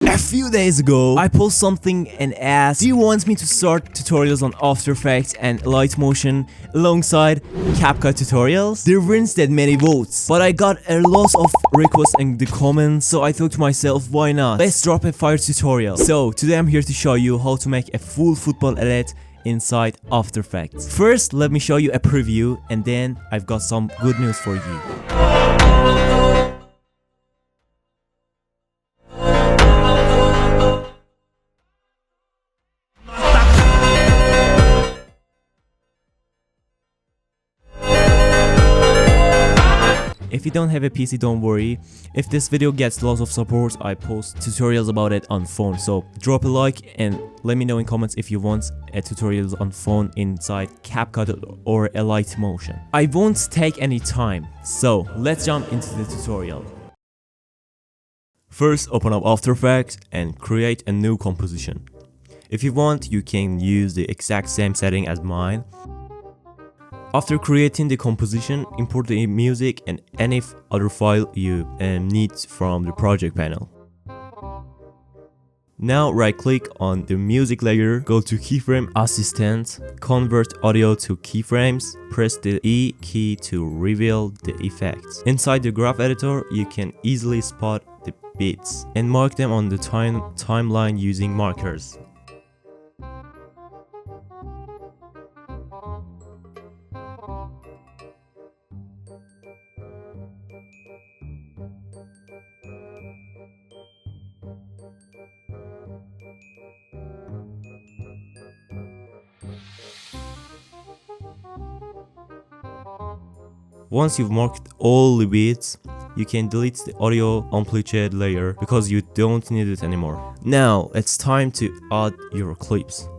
A few days ago, I posted something and asked, do you want me to start tutorials on After Effects and Light Motion alongside CapCut tutorials? There weren't that many votes, but I got a lot of requests in the comments, so I thought to myself, why not? Let's drop a fire tutorial. So today I'm here to show you how to make a full football edit inside After Effects. First, let me show you a preview, and then I've got some good news for you. If you don't have a PC, don't worry. If this video gets lots of support, I post tutorials about it on phone. So drop a like and let me know in comments if you want a tutorials on phone inside CapCut or a Light Motion. I won't take any time, so let's jump into the tutorial. First, open up After Effects and create a new composition. If you want, you can use the exact same setting as mine. After creating the composition, import the music and any other file you need from the project panel. Now right click on the music layer, go to Keyframe Assistant, convert audio to keyframes, press the E key to reveal the effects. Inside the graph editor, you can easily spot the beats and mark them on the timeline using markers. Once you've marked all the beats, you can delete the audio amplitude layer because you don't need it anymore. Now it's time to add your clips.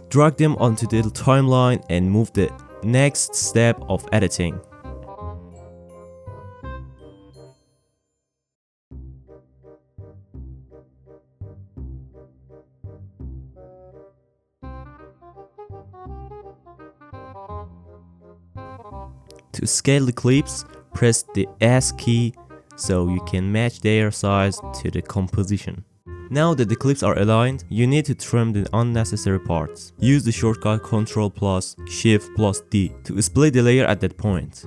Drag them onto the timeline and move the next step of editing. To scale the clips, press the S key so you can match their size to the composition. Now that the clips are aligned, you need to trim the unnecessary parts. Use the shortcut Ctrl plus Shift plus D to split the layer at that point.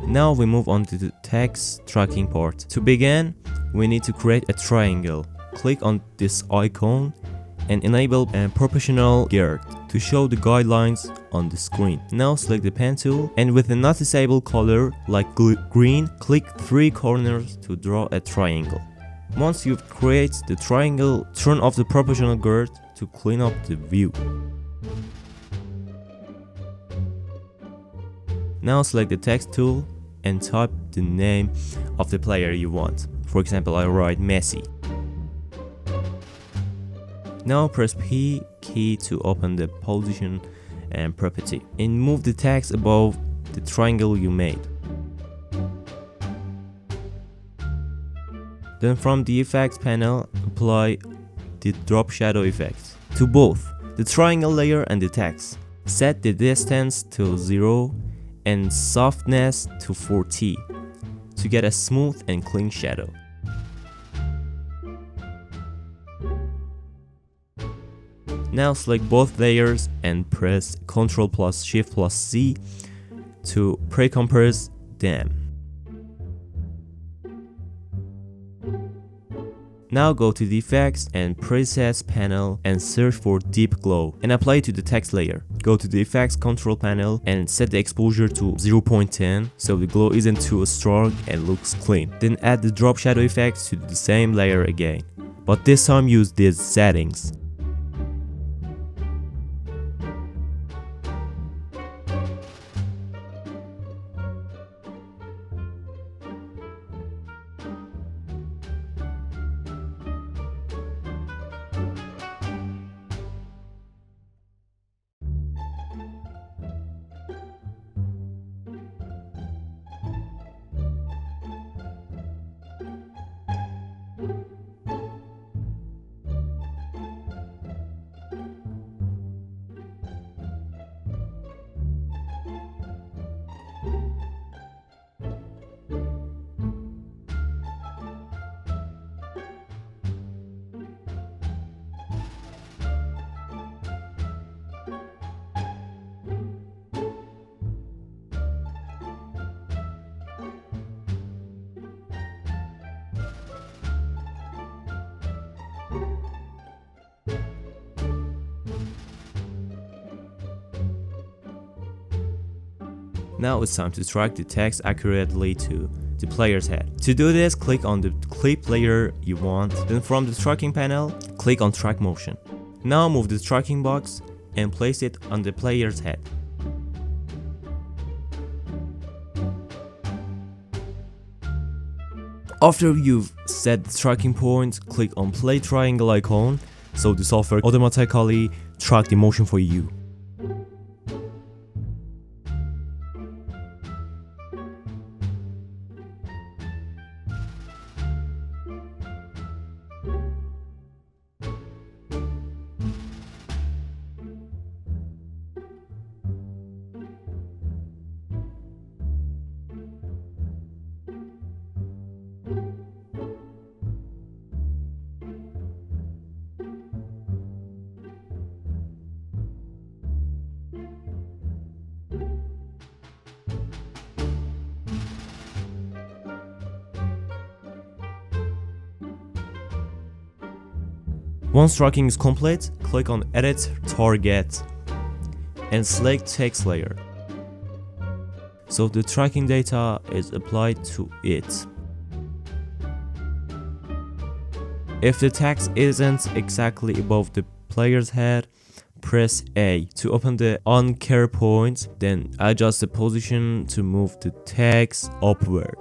Now we move on to the text tracking part. To begin, we need to create a triangle. Click on this icon and enable a proportional guide to show the guidelines on the screen. Now select the pen tool and with a noticeable color like green, click 3 corners to draw a triangle. Once you've created the triangle, turn off the proportional guide to clean up the view. Now select the text tool and type the name of the player you want. For example, I write Messi. Now press P key to open the position and property and move the text above the triangle you made. Then from the effects panel, apply the drop shadow effect to both the triangle layer and the text. Set the distance to 0 and softness to 40 to get a smooth and clean shadow. Now select both layers and press Ctrl plus Shift plus C to pre-compress them. Now go to the effects and presets panel and search for deep glow and apply it to the text layer. Go to the effects control panel and set the exposure to 0.10 so the glow isn't too strong and looks clean. Then add the drop shadow effects to the same layer again, but this time use these settings. Now it's time to track the text accurately to the player's head. To do this, click on the clip layer you want, then from the tracking panel, click on track motion. Now move the tracking box and place it on the player's head. After you've set the tracking point, click on play triangle icon so the software automatically track the motion for you. Once tracking is complete, click on Edit Target and select Text Layer, so the tracking data is applied to it. If the text isn't exactly above the player's head, press A to open the anchor point, then adjust the position to move the text upward.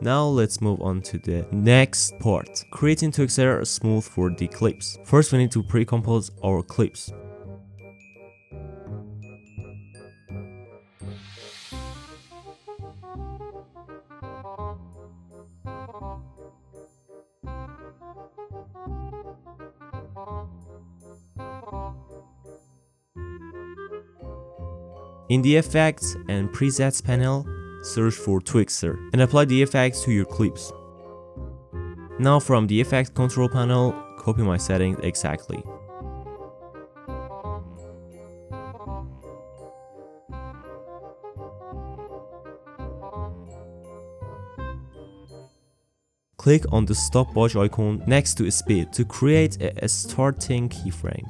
Now let's move on to the next part, creating Twixer smooth for the clips. First we need to pre-compose our clips. In the Effects and Presets panel, search for Twixer and apply the effects to your clips. Now from the Effects control panel, copy my settings exactly. Click on the stopwatch icon next to speed to create a starting keyframe.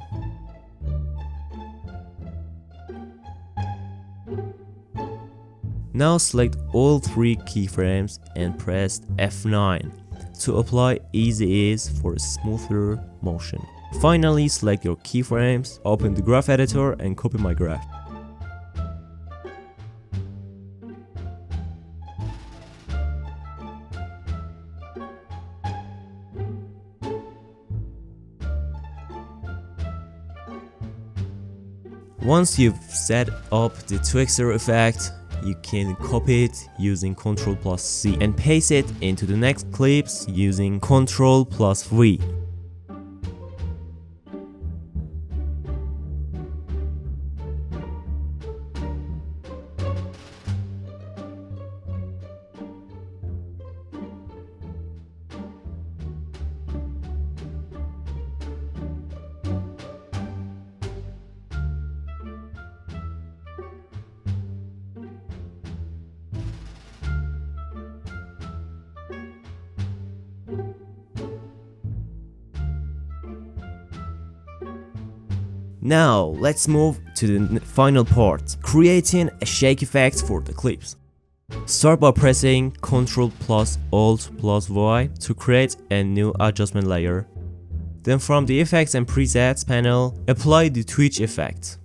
Now select all 3 keyframes and press F9 to apply easy ease for a smoother motion. Finally, select your keyframes, open the graph editor and copy my graph. Once you've set up the Twixer effect, you can copy it using Ctrl+C and paste it into the next clips using Ctrl+V. Now let's move to the final part, creating a shake effect for the clips. Start by pressing Ctrl+Alt+Y to create a new adjustment layer. Then from the Effects and Presets panel, apply the Twitch effect.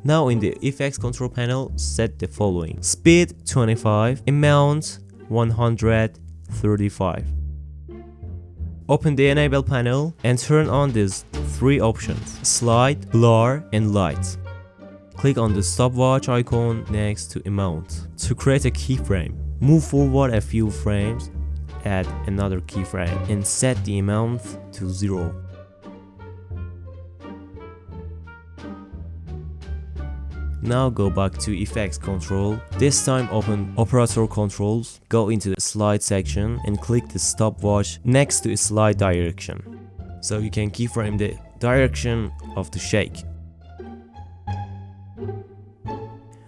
Now in the Effects control panel, set the following: speed 25, amount 135. Open the Enable panel and turn on these 3 options: Slide, Blur and Light. Click on the stopwatch icon next to Amount to create a keyframe. Move forward a few frames, add another keyframe and set the amount to 0. Now go back to Effects Control. This time open Operator Controls, go into the Slide section and click the stopwatch next to Slide Direction. So you can keyframe the direction of the shake.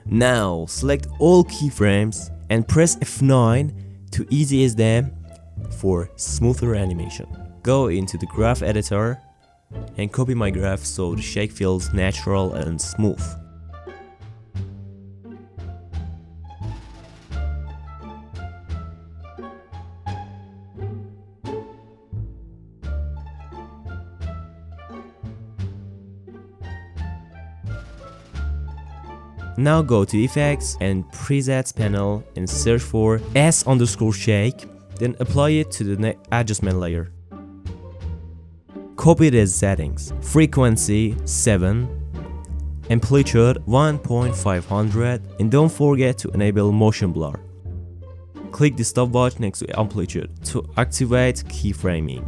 Now select all keyframes and press F9 to easy ease them for smoother animation. Go into the graph editor and copy my graph so the shake feels natural and smooth. Now go to Effects and Presets panel and search for S_shake, then apply it to the adjustment layer. Copy the settings: frequency 7, amplitude 1.500, and don't forget to enable motion blur. Click the stopwatch next to amplitude to activate keyframing.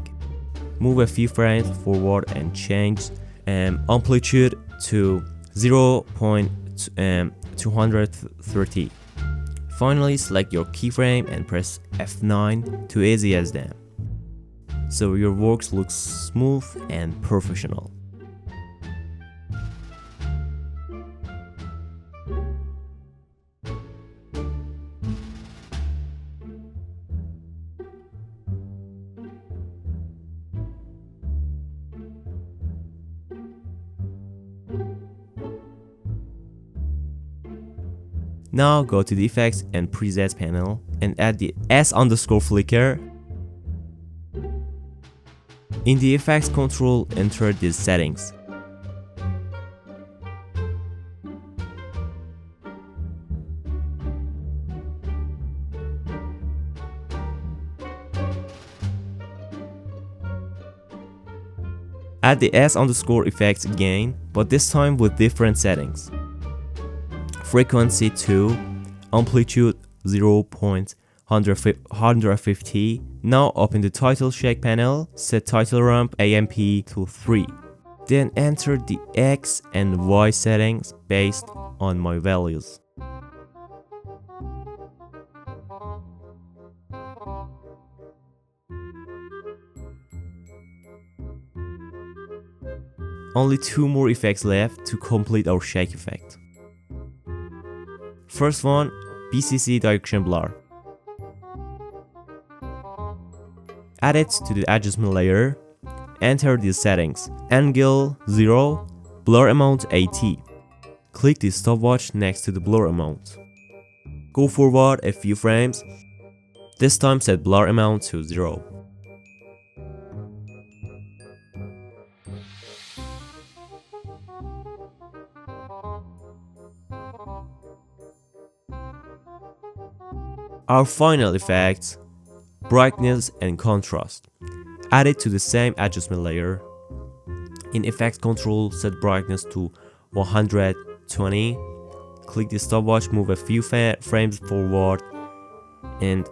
Move a few frames forward and change amplitude to 0.230. Finally, select your keyframe and press F9 to easy as them, so your works looks smooth and professional. Now go to the Effects and Presets panel and add the S_flicker. In the Effects control, enter these settings. Add the S_effects again, but this time with different settings. Frequency 2, amplitude 0.150. Now open the title shake panel, set title ramp AMP to 3. Then enter the X and Y settings based on my values. Only 2 more effects left to complete our shake effect. First one, BCC direction blur. Add it to the adjustment layer. Enter the settings. Angle 0, blur amount 80. Click the stopwatch next to the blur amount. Go forward a few frames. This time set blur amount to 0. Our final effects, brightness and contrast. Add it to the same adjustment layer. In effects control, set brightness to 120. Click the stopwatch, move a few frames forward, and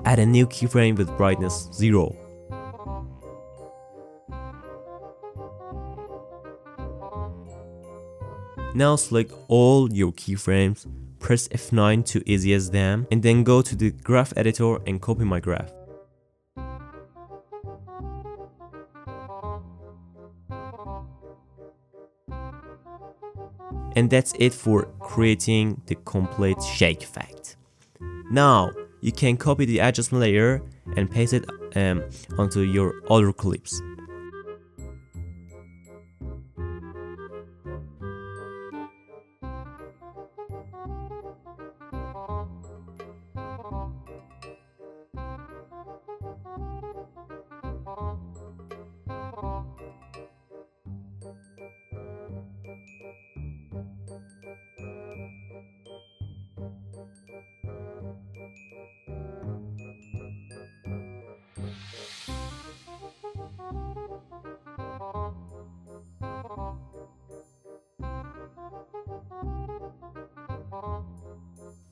add a new keyframe with brightness 0. Now select all your keyframes, press F9 to easiest them, and then go to the graph editor and copy my graph. And that's it for creating the complete shake effect. Now you can copy the adjustment layer and paste it onto your other clips.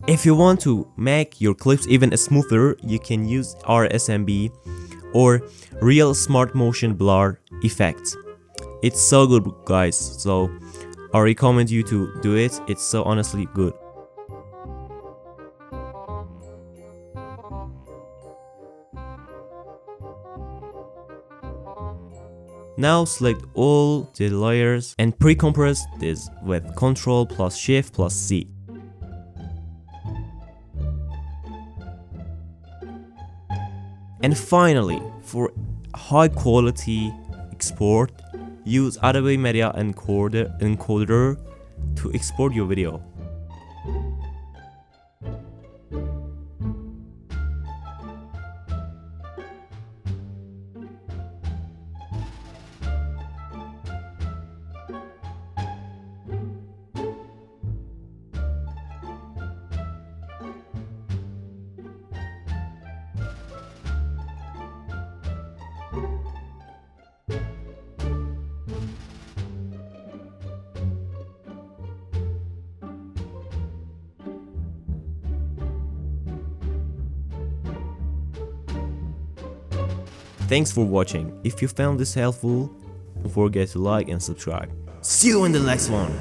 If you want to make your clips even smoother, you can use RSMB or Real Smart Motion Blur effect. It's so good, guys, so I recommend you to do it. It's so honestly good. Now select all the layers and pre-compress this with Ctrl plus Shift plus C. And finally, for high quality export, use Adobe Media Encoder to export your video. Thanks for watching. If you found this helpful, don't forget to like and subscribe. See you in the next one.